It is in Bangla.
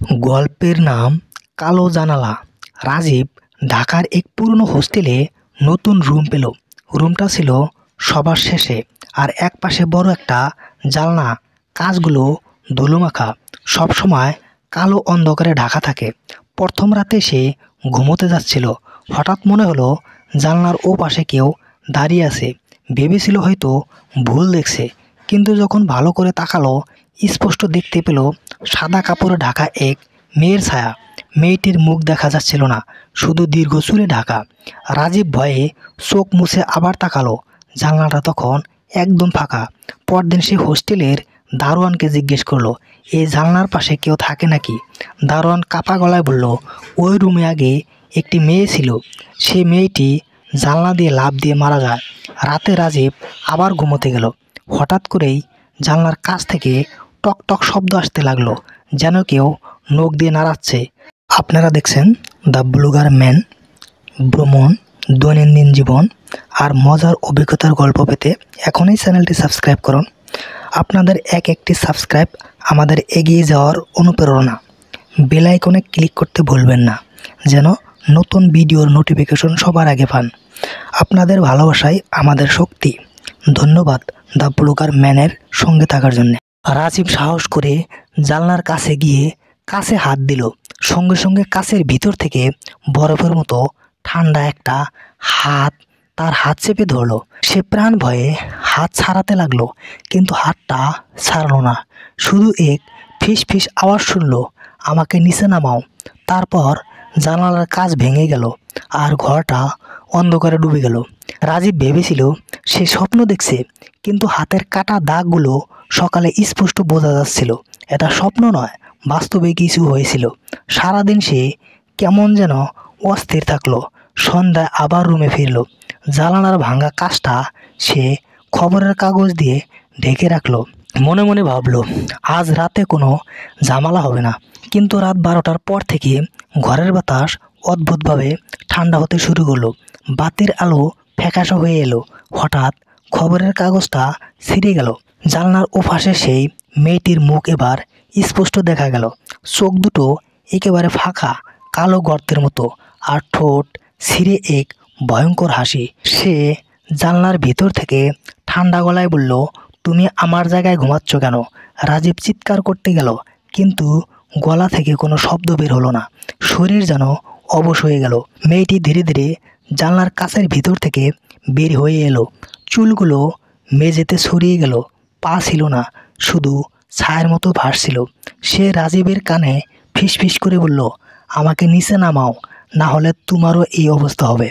গল্পের নাম কালো জানালা। রাজীব ঢাকার এক পুরনো হোস্টেলে নতুন রুম পেল। রুমটা ছিল সবার শেষে, আর এক পাশে বড় একটা জানলা। কাঁচগুলো ধুলোমাখা, সবসময় কালো অন্ধকারে ঢাকা থাকে। প্রথম রাতে সে ঘুমোতে যাচ্ছিল, হঠাৎ মনে হলো জানলার ও পাশে কেউ দাঁড়িয়ে আছে। ভেবেছিল হয়তো ভুল দেখছে, কিন্তু যখন ভালো করে তাকালো স্পষ্ট দেখতে পেল সাদা কাপড়ে ঢাকা এক মেয়ের ছায়া। মেয়েটির মুখ দেখা যাচ্ছিল না, শুধু দীর্ঘ চুলে ঢাকা। রাজীব ভয়ে চোখ মুছে আবার তাকালো। জানলাটা তখন একদম ফাঁকা। পরদিন সে হোস্টেলের দারোয়ানকে জিজ্ঞেস করলো, এই জানলার পাশে কেউ থাকে নাকি? দারোয়ান কাপা গলায় বলল, ওই রুমে আগে একটি মেয়ে ছিল, সে মেয়েটি জানলা দিয়ে লাফ দিয়ে মারা যায়। রাতে রাজীব আবার ঘুমোতে গেল। হঠাৎ করেই জানলার কাছ থেকে টক টক শব্দ আসতে লাগলো, যেন কেউ নখ দিয়ে নাড়াচ্ছে। আপনারা দেখছেন দ্য ব্লগার ম্যান। ভ্রমণ, দৈনন্দিন জীবন আর মজার অভিজ্ঞতার গল্প পেতে এখনই চ্যানেলটি সাবস্ক্রাইব করুন। আপনাদের এক একটি সাবস্ক্রাইব আমাদের এগিয়ে যাওয়ার অনুপ্রেরণা। বেল আইকনে ক্লিক করতে ভুলবেন না, যেন নতুন ভিডিওর নোটিফিকেশন সবার আগে পান। আপনাদের ভালোবাসাই আমাদের শক্তি। ধন্যবাদ দ্য ব্লগার ম্যানের সঙ্গে থাকার জন্য। রাজীব সাহস করে জানলার কাছে গিয়ে কাছে হাত দিল। সঙ্গে সঙ্গে কাছের ভিতর থেকে বরফের মতো ঠান্ডা একটা হাত তার হাত চেপে ধরলো। সে প্রাণ ভয়ে হাত ছাড়াতে লাগলো, কিন্তু হাতটা ছাড়লো না। শুধু এক ফিস ফিস আওয়াজ শুনলো, আমাকে নিচে নামাও। তারপর জানালার কাঁচ ভেঙে গেল আর ঘরটা অন্ধকারে ডুবে গেল। রাজীব ভেবেছিল সে স্বপ্ন দেখছে, কিন্তু হাতের কাটা দাগগুলো সকালে স্পষ্ট বোঝা যাচ্ছিল এটা স্বপ্ন নয়, বাস্তবে কিছু হয়েছিল। সারাদিন সে কেমন যেন অস্থির থাকলো। সন্ধ্যায় আবার রুমে ফিরল। জানালার ভাঙা কাঁচটা সে খবরের কাগজ দিয়ে ঢেকে রাখলো। মনে মনে ভাবলো, আজ রাতে কোনো ঝামেলা হবে না। কিন্তু রাত 12টার পর থেকে ঘরের বাতাস অদ্ভুতভাবে ঠান্ডা হতে শুরু করলো। বাতির আলো ফ্যাকাশে হয়ে এলো। হঠাৎ খবরের কাগজটা ছিঁড়ে গেল। জানলার ওপাশে সেই মেয়েটির মুখ এবার স্পষ্ট দেখা গেল। চোখ দুটো একেবারে ফাঁকা, কালো গর্তের মতো, আর ঠোঁট ছিঁড়ে এক ভয়ঙ্কর হাসি। সে জানলার ভিতর থেকে ঠান্ডা গলায় বলল, তুমি আমার জায়গায় ঘুমাচ্ছ কেন? রাজীব চিৎকার করতে গেল, কিন্তু গলা থেকে কোনো শব্দ বের হলো না। শরীর যেন অবশ হয়ে গেল। মেয়েটি ধীরে ধীরে জানলার কাছের ভিতর থেকে বের হয়ে এলো। চুলগুলো মেঝেতে ছড়িয়ে গেল। পা ছিল না, শুধু ছায়ের মতো ভাসছিল। সে রাজীবের কানে ফিসফিস করে বলল, আমাকে নিচে নামাও, না হলে তোমারও এই অবস্থা হবে।